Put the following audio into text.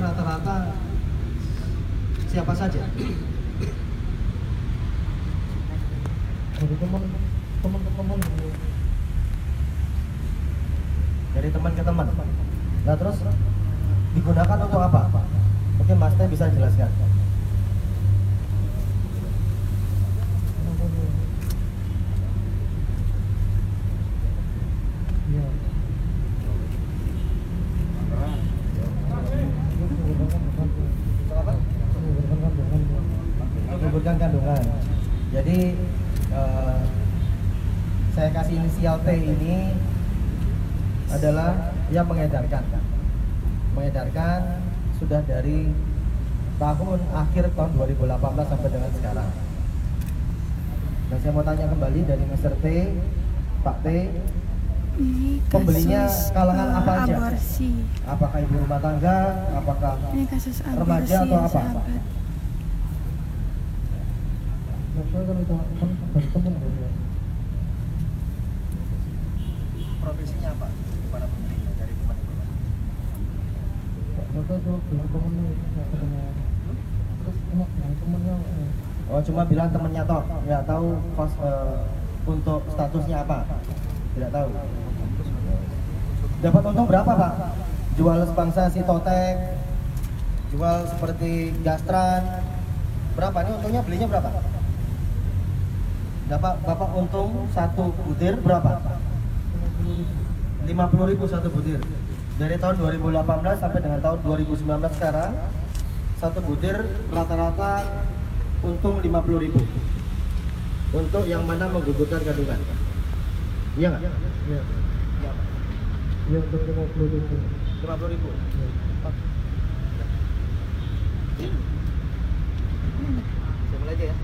rata-rata siapa saja? Dari teman ke teman. Dari teman ke teman. Nah terus digunakan untuk apa? Mungkin Mas Teh bisa jelaskan. Iya. Untuk apa? Menggugurkan kandungan. Jadi saya kasih inisial T ini adalah yang mengedarkan sudah dari akhir tahun 2018 sampai dengan sekarang. Dan saya mau tanya kembali dari Mr. T, Pak T, Ini pembelinya kasus kalangan apa aja? aborsi. Apakah ibu rumah tangga, apakah Ini kasus aborsi remaja atau ya, apa? sahabat. Saya kan dari teman ya. Profesinya apa? Para pembelinya dari teman. Maka tuh dari teman nggak ketemu. Terus enak dari temannya. Oh cuma bilang temennya toh, nggak tahu untuk statusnya apa? Tidak tahu. Dapat untung berapa Pak? Jual sebangsa Sitotek, jual seperti Gastran, berapa? Ini untungnya belinya berapa? Dapat Bapak untung satu butir berapa? 50.000 satu butir. Dari tahun 2018 sampai dengan tahun 2019 sekarang, satu butir rata-rata untung 50.000. Untuk yang mana menggugurkan kandungan. Iya nggak? Iya. Iya untuk 50.000. 50.000. Saya mulai aja ya.